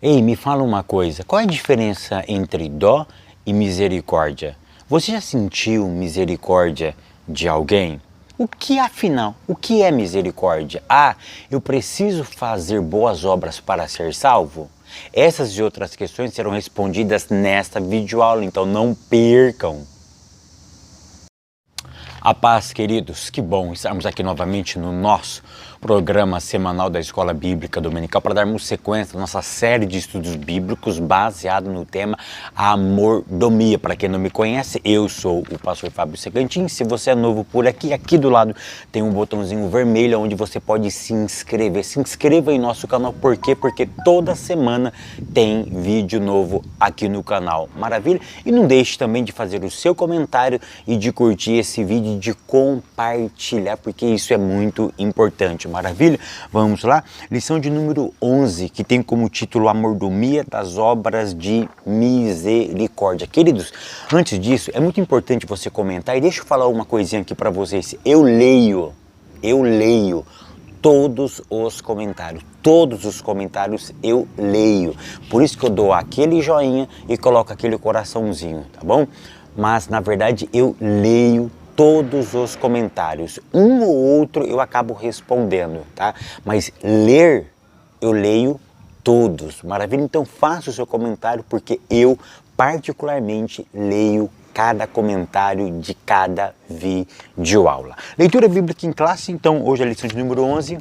Ei, me fala uma coisa, qual é a diferença entre dó e misericórdia? Você já sentiu misericórdia de alguém? O que é misericórdia? Ah, eu preciso fazer boas obras para ser salvo? Essas e outras questões serão respondidas nesta videoaula, então não percam! A paz, queridos, que bom estarmos aqui novamente no nosso programa semanal da Escola Bíblica Dominical para darmos sequência à nossa série de estudos bíblicos baseado no tema a mordomia. Para quem não me conhece, eu sou o pastor Fábio Segantin. Se você é novo por aqui, aqui do lado tem um botãozinho vermelho onde você pode se inscrever. Se inscreva em nosso canal, por quê? Porque toda semana tem vídeo novo aqui no canal. Maravilha? E não deixe também de fazer o seu comentário e de curtir esse vídeo, de compartilhar, porque isso é muito importante. Maravilha? Vamos lá? Lição de número 11, que tem como título a mordomia das obras de misericórdia. Queridos, antes disso, é muito importante você comentar, e deixa eu falar uma coisinha aqui para vocês. Eu leio todos os comentários eu leio. Por isso que eu dou aquele joinha e coloco aquele coraçãozinho, tá bom? Mas, na verdade, eu leio todos os comentários. Um ou outro eu acabo respondendo, tá? Mas ler, eu leio todos. Maravilha? Então faça o seu comentário, porque eu particularmente leio cada comentário de cada videoaula. Leitura bíblica em classe, então hoje é a lição de número 11.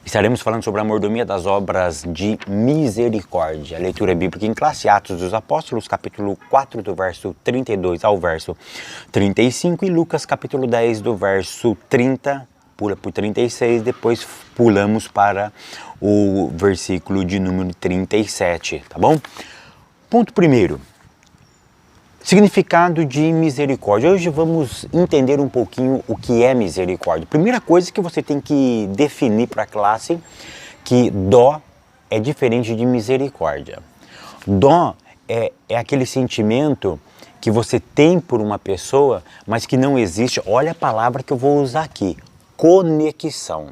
Estaremos falando sobre a mordomia das obras de misericórdia. A leitura bíblica em classe, Atos dos Apóstolos, capítulo 4, do verso 32 ao verso 35, e Lucas, capítulo 10, do verso 30, pula por 36, depois pulamos para o versículo de número 37, tá bom? Ponto primeiro. Significado de misericórdia. Hoje vamos entender um pouquinho o que é misericórdia. Primeira coisa que você tem que definir para a classe, que dó é diferente de misericórdia. Dó é aquele sentimento que você tem por uma pessoa, mas que não existe, olha a palavra que eu vou usar aqui, conexão.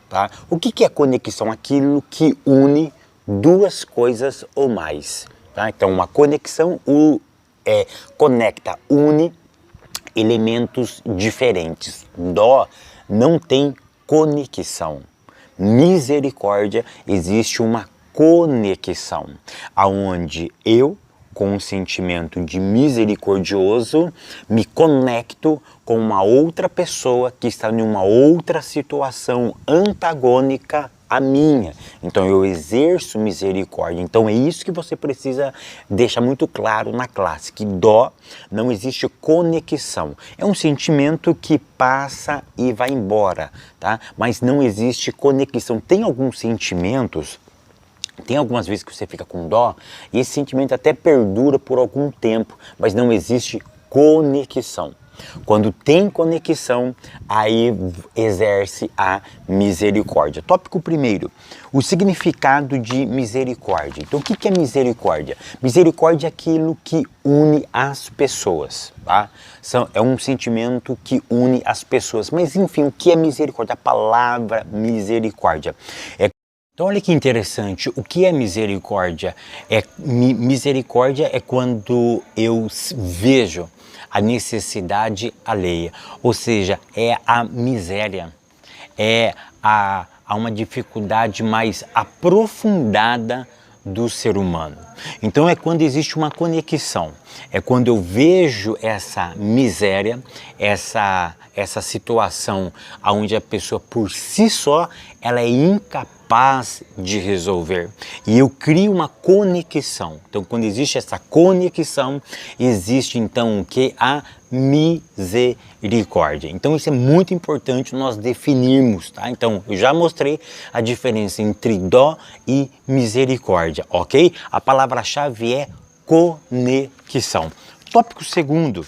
Tá? O que é conexão? Aquilo que une duas coisas ou mais. Tá? Então uma conexão, conecta, une elementos diferentes. Dó não tem conexão. Misericórdia, existe uma conexão, aonde eu, com um sentimento de misericordioso, me conecto com uma outra pessoa que está em uma outra situação antagônica a minha. Então eu exerço misericórdia. Então é isso que você precisa deixar muito claro na classe, que dó não existe conexão. É um sentimento que passa e vai embora, tá? Mas não existe conexão. Tem alguns sentimentos, tem algumas vezes que você fica com dó e esse sentimento até perdura por algum tempo, mas não existe conexão. Quando tem conexão, aí exerce a misericórdia. Tópico primeiro, o significado de misericórdia. Então, o que é misericórdia? Misericórdia é aquilo que une as pessoas, tá? É um sentimento que une as pessoas. Mas, enfim, o que é misericórdia? A palavra misericórdia. Então, olha que interessante, o que é misericórdia? Misericórdia é quando eu vejo a necessidade alheia, ou seja, é a miséria, há uma dificuldade mais aprofundada do ser humano. Então é quando existe uma conexão, é quando eu vejo essa miséria, essa situação onde a pessoa por si só, ela é incapaz de resolver. E eu crio uma conexão. Então quando existe essa conexão, existe então o que? A misericórdia. Então isso é muito importante nós definirmos, tá? Então eu já mostrei a diferença entre dó e misericórdia, ok? A palavra-chave é conexão. Tópico segundo,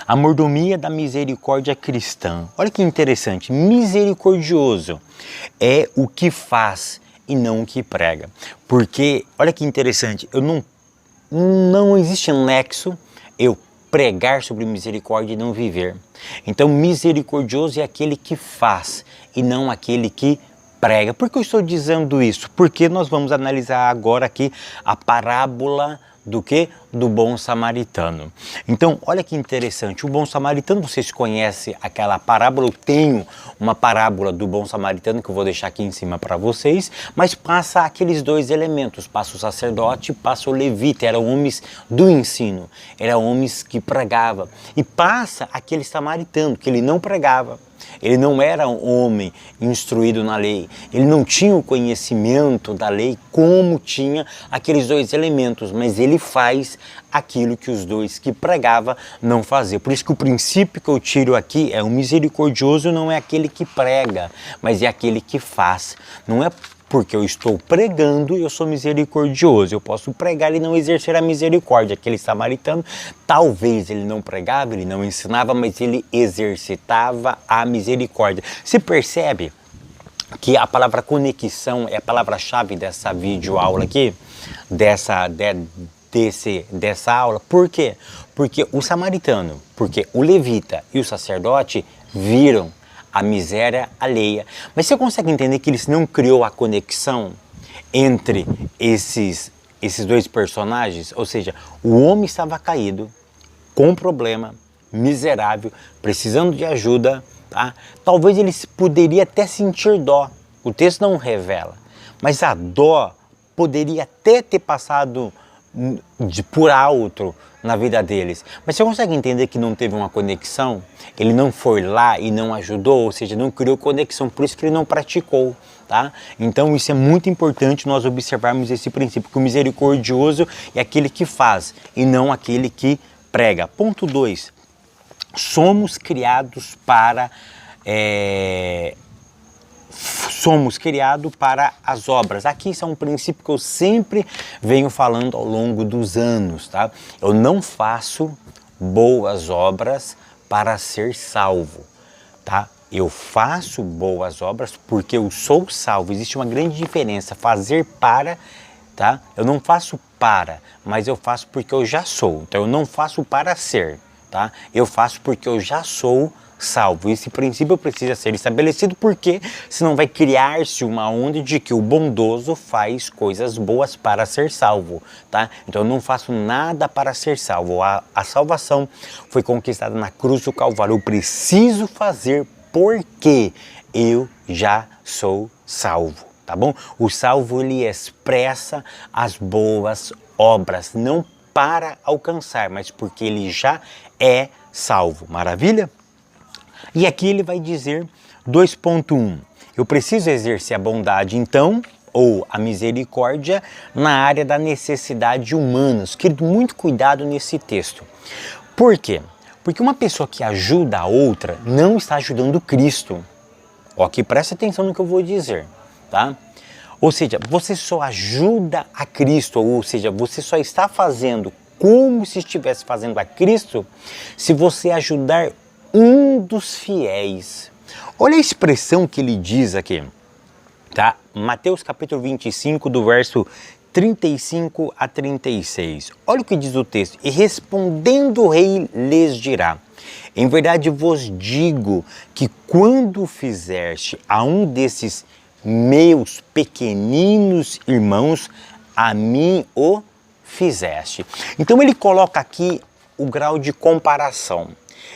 a mordomia da misericórdia cristã. Olha que interessante, misericordioso é o que faz e não o que prega. Porque, olha que interessante, não existe nexo eu pregar sobre misericórdia e não viver. Então, misericordioso é aquele que faz e não aquele que prega. Por que eu estou dizendo isso? Porque nós vamos analisar agora aqui a parábola do quê? Do bom samaritano. Então, olha que interessante, o bom samaritano, vocês conhecem aquela parábola, eu tenho uma parábola do bom samaritano que eu vou deixar aqui em cima para vocês, mas passa aqueles dois elementos, passa o sacerdote, passa o levita, eram homens do ensino, eram homens que pregavam, e passa aquele samaritano, que ele não pregava. Ele não era um homem instruído na lei, ele não tinha o conhecimento da lei como tinha aqueles dois elementos, mas ele faz aquilo que os dois que pregava não faziam. Por isso que o princípio que eu tiro aqui é o misericordioso não é aquele que prega, mas é aquele que faz. Não é porque eu estou pregando, eu sou misericordioso. Eu posso pregar e não exercer a misericórdia. Aquele samaritano, talvez ele não pregava, ele não ensinava, mas ele exercitava a misericórdia. Se percebe que a palavra conexão é a palavra-chave dessa videoaula aqui, dessa aula. Por quê? Porque o samaritano, porque o levita e o sacerdote viram a miséria alheia. Mas você consegue entender que ele não criou a conexão entre esses dois personagens? Ou seja, o homem estava caído, com problema, miserável, precisando de ajuda, tá? Talvez ele poderia até sentir dó. O texto não revela. Mas a dó poderia até ter passado por alto na vida deles. Mas você consegue entender que não teve uma conexão? Ele não foi lá e não ajudou, ou seja, não criou conexão, por isso que ele não praticou, tá? Então isso é muito importante nós observarmos esse princípio, que o misericordioso é aquele que faz e não aquele que prega. Ponto 2. Somos criados para as obras. Aqui isso é um princípio que eu sempre venho falando ao longo dos anos, tá? Eu não faço boas obras para ser salvo, tá? Eu faço boas obras porque eu sou salvo. Existe uma grande diferença, fazer para, tá? Eu não faço para, mas eu faço porque eu já sou. Então eu não faço para ser, tá? Eu faço porque eu já sou salvo. Esse princípio precisa ser estabelecido porque senão vai criar-se uma onda de que o bondoso faz coisas boas para ser salvo, tá? Então eu não faço nada para ser salvo. A salvação foi conquistada na cruz do Calvário. Eu preciso fazer porque eu já sou salvo, tá bom? O salvo, ele expressa as boas obras, não para alcançar, mas porque ele já é salvo. Maravilha? E aqui ele vai dizer 2.1, eu preciso exercer a bondade então, ou a misericórdia, na área da necessidade humana. Querido, muito cuidado nesse texto. Por quê? Porque uma pessoa que ajuda a outra não está ajudando Cristo. Ok, presta atenção no que eu vou dizer, tá? Ou seja, você só ajuda a Cristo, ou seja, você só está fazendo como se estivesse fazendo a Cristo se você ajudar um dos fiéis. Olha a expressão que ele diz aqui, tá? Mateus capítulo 25, do verso 35 a 36. Olha o que diz o texto. E respondendo o rei lhes dirá, em verdade vos digo que quando fizeste a um desses meus pequeninos irmãos, a mim o fizeste. Então ele coloca aqui o grau de comparação.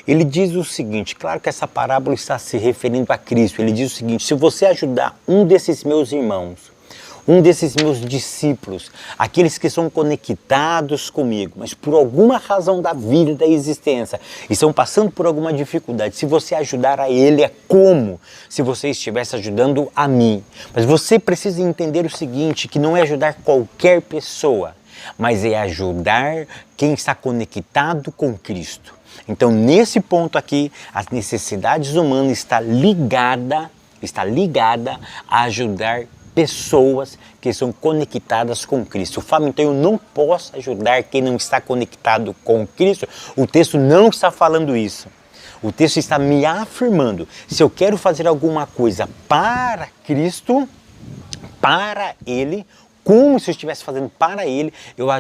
Ele diz o seguinte, claro que essa parábola está se referindo a Cristo, ele diz o seguinte, se você ajudar um desses meus irmãos, um desses meus discípulos, aqueles que são conectados comigo, mas por alguma razão da vida e da existência, estão passando por alguma dificuldade, se você ajudar a ele é como se você estivesse ajudando a mim. Mas você precisa entender o seguinte, que não é ajudar qualquer pessoa, mas é ajudar quem está conectado com Cristo. Então, nesse ponto aqui, as necessidades humanas está ligada a ajudar pessoas que são conectadas com Cristo. Fábio, então eu não posso ajudar quem não está conectado com Cristo? O texto não está falando isso. O texto está me afirmando, se eu quero fazer alguma coisa para Cristo, para Ele, como se eu estivesse fazendo para ele, eu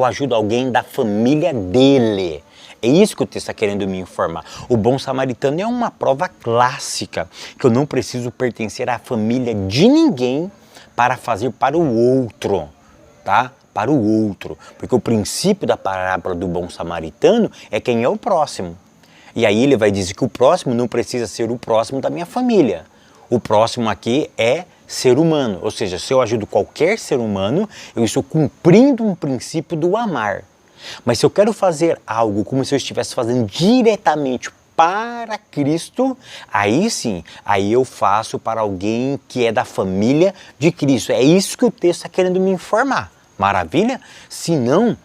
ajudo alguém da família dele. É isso que o texto está querendo me informar. O bom samaritano é uma prova clássica que eu não preciso pertencer à família de ninguém para fazer para o outro, tá? Para o outro. Porque o princípio da parábola do bom samaritano é quem é o próximo. E aí ele vai dizer que o próximo não precisa ser o próximo da minha família. O próximo aqui é ser humano. Ou seja, se eu ajudo qualquer ser humano, eu estou cumprindo um princípio do amar. Mas se eu quero fazer algo como se eu estivesse fazendo diretamente para Cristo, aí sim, aí eu faço para alguém que é da família de Cristo. É isso que o texto está querendo me informar. Maravilha? Se não,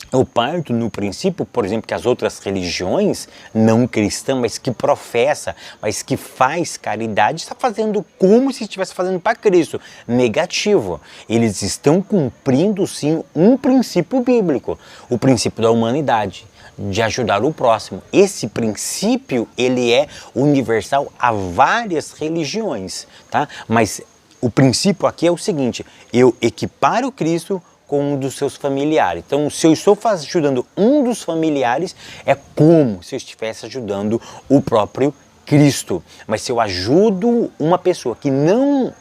eu parto no princípio, por exemplo, que as outras religiões não cristãs, mas que professa, mas que faz caridade, está fazendo como se estivesse fazendo para Cristo. Negativo. Eles estão cumprindo sim um princípio bíblico, o princípio da humanidade, de ajudar o próximo. Esse princípio, ele é universal a várias religiões, tá? Mas o princípio aqui é o seguinte: eu equiparo Cristo com um dos seus familiares. Então, se eu estou ajudando um dos familiares, é como se eu estivesse ajudando o próprio Cristo. Mas se eu ajudo uma pessoa que não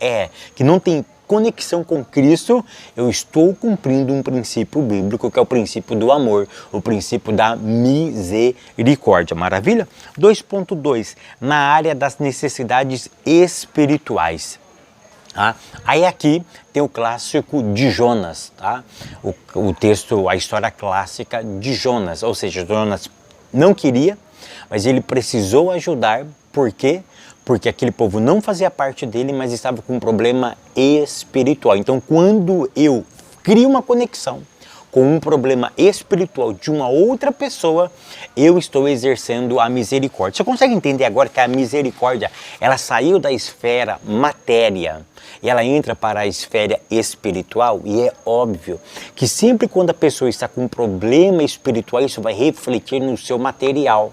tem conexão com Cristo, eu estou cumprindo um princípio bíblico, que é o princípio do amor, o princípio da misericórdia. Maravilha? 2.2, na área das necessidades espirituais. Aí aqui tem o clássico de Jonas, tá? O texto, a história clássica de Jonas, ou seja, Jonas não queria, mas ele precisou ajudar. Por quê? Porque aquele povo não fazia parte dele, mas estava com um problema espiritual. Então, quando eu crio uma conexão com um problema espiritual de uma outra pessoa, eu estou exercendo a misericórdia. Você consegue entender agora que a misericórdia, ela saiu da esfera matéria e ela entra para a esfera espiritual? E é óbvio que sempre quando a pessoa está com um problema espiritual, isso vai refletir no seu material.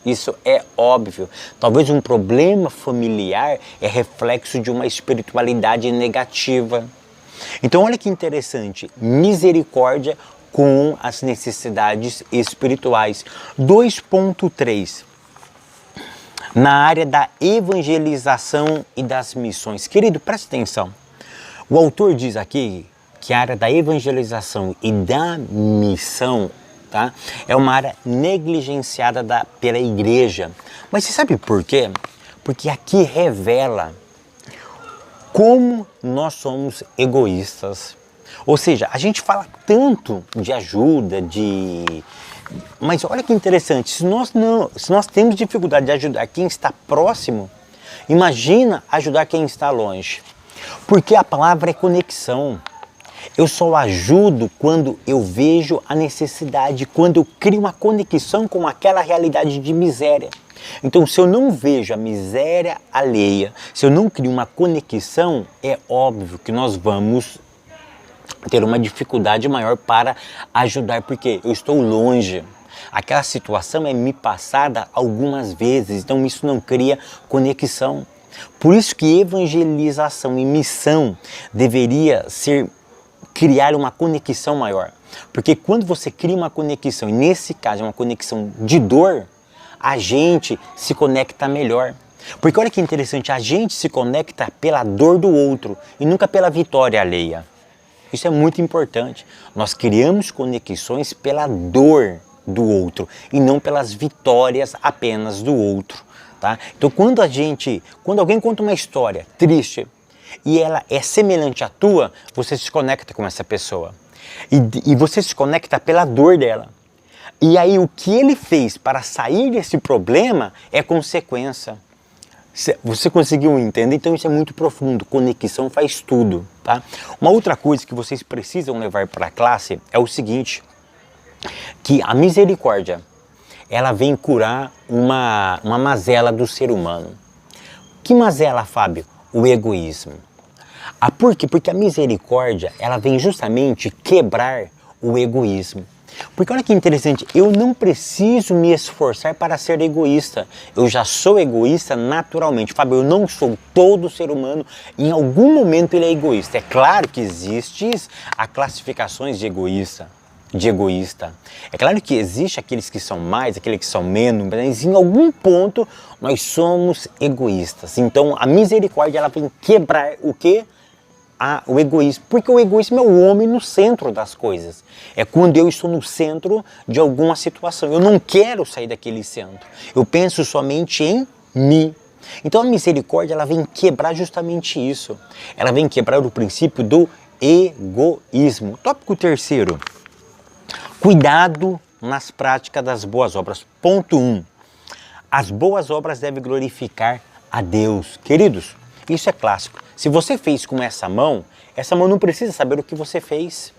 Isso é óbvio. Talvez um problema familiar é reflexo de uma espiritualidade negativa. Então olha que interessante, misericórdia com as necessidades espirituais. 2.3, na área da evangelização e das missões. Querido, presta atenção. O autor diz aqui que a área da evangelização e da missão, tá, é uma área negligenciada pela igreja. Mas você sabe por quê? Porque aqui revela como nós somos egoístas. Ou seja, a gente fala tanto de ajuda, mas olha que interessante, se nós temos dificuldade de ajudar quem está próximo, imagina ajudar quem está longe. Porque a palavra é conexão. Eu só ajudo quando eu vejo a necessidade, quando eu crio uma conexão com aquela realidade de miséria. Então, se eu não vejo a miséria alheia, se eu não crio uma conexão, é óbvio que nós vamos ter uma dificuldade maior para ajudar, porque eu estou longe. Aquela situação é me passada algumas vezes, então isso não cria conexão. Por isso que evangelização e missão deveria ser criar uma conexão maior. Porque quando você cria uma conexão, e nesse caso é uma conexão de dor, a gente se conecta melhor. Porque olha que interessante, a gente se conecta pela dor do outro e nunca pela vitória alheia. Isso é muito importante. Nós criamos conexões pela dor do outro e não pelas vitórias apenas do outro, tá? Então quando alguém conta uma história triste e ela é semelhante à tua, você se conecta com essa pessoa. E você se conecta pela dor dela. E aí o que ele fez para sair desse problema é consequência. Você conseguiu entender? Então isso é muito profundo. Conexão faz tudo, tá? Uma outra coisa que vocês precisam levar para a classe é o seguinte, que a misericórdia, ela vem curar uma mazela do ser humano. Que mazela, Fábio? O egoísmo. Por quê? Porque a misericórdia, ela vem justamente quebrar o egoísmo. Porque olha que interessante, eu não preciso me esforçar para ser egoísta. Eu já sou egoísta naturalmente. Fábio, eu não sou. Todo ser humano, em algum momento ele é egoísta. É claro que existem as classificações de egoísta. É claro que existe aqueles que são mais, aqueles que são menos, mas em algum ponto nós somos egoístas. Então a misericórdia ela vem quebrar o quê? O egoísmo, porque o egoísmo é o homem no centro das coisas. É quando eu estou no centro de alguma situação. Eu não quero sair daquele centro. Eu penso somente em mim. Então a misericórdia ela vem quebrar justamente isso. Ela vem quebrar o princípio do egoísmo. Tópico terceiro. Cuidado nas práticas das boas obras. Ponto 1. As boas obras devem glorificar a Deus. Queridos, isso é clássico. Se você fez com essa mão não precisa saber o que você fez.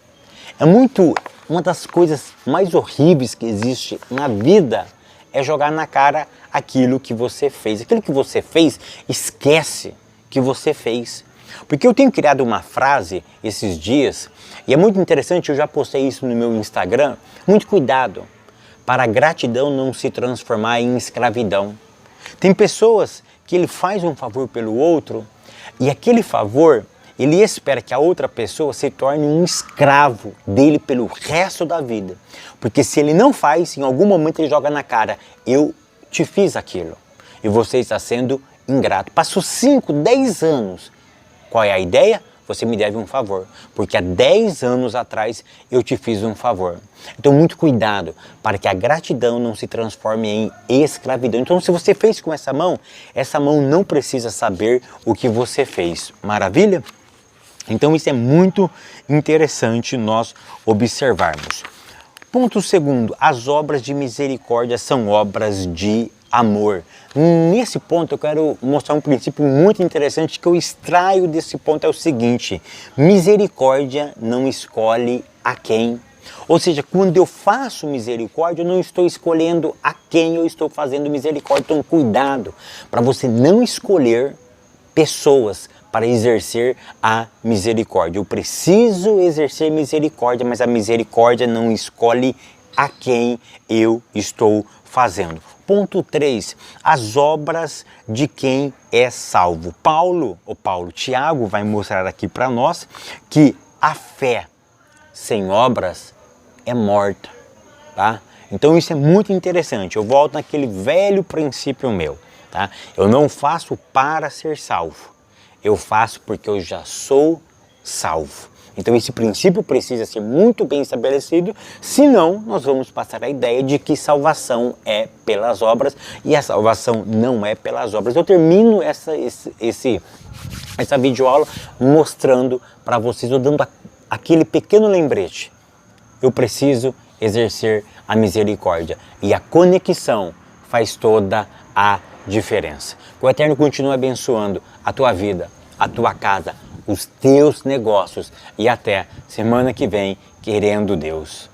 Uma das coisas mais horríveis que existe na vida é jogar na cara aquilo que você fez. Aquilo que você fez, esquece que você fez. Porque eu tenho criado uma frase esses dias, e é muito interessante, eu já postei isso no meu Instagram, muito cuidado para a gratidão não se transformar em escravidão. Tem pessoas que ele faz um favor pelo outro, e aquele favor, ele espera que a outra pessoa se torne um escravo dele pelo resto da vida. Porque se ele não faz, em algum momento ele joga na cara, eu te fiz aquilo, e você está sendo ingrato. Passou 5, 10 anos, qual é a ideia? Você me deve um favor, porque há 10 anos atrás eu te fiz um favor. Então muito cuidado para que a gratidão não se transforme em escravidão. Então se você fez com essa mão não precisa saber o que você fez. Maravilha? Então isso é muito interessante nós observarmos. Ponto segundo, as obras de misericórdia são obras de amor. Nesse ponto eu quero mostrar um princípio muito interessante que eu extraio desse ponto, é o seguinte: misericórdia não escolhe a quem. Ou seja, quando eu faço misericórdia, eu não estou escolhendo a quem eu estou fazendo misericórdia. Então cuidado para você não escolher pessoas para exercer a misericórdia. Eu preciso exercer misericórdia, mas a misericórdia não escolhe a quem eu estou fazendo. Ponto 3. As obras de quem é salvo. Tiago vai mostrar aqui para nós que a fé sem obras é morta, tá? Então isso é muito interessante. Eu volto naquele velho princípio meu, tá? Eu não faço para ser salvo. Eu faço porque eu já sou salvo. Então esse princípio precisa ser muito bem estabelecido, senão nós vamos passar a ideia de que salvação é pelas obras e a salvação não é pelas obras. Eu termino essa videoaula mostrando para vocês, eu dando aquele pequeno lembrete. Eu preciso exercer a misericórdia e a conexão faz toda a diferença. Que o Eterno continue abençoando a tua vida, a tua casa, os teus negócios e até semana que vem, querendo Deus.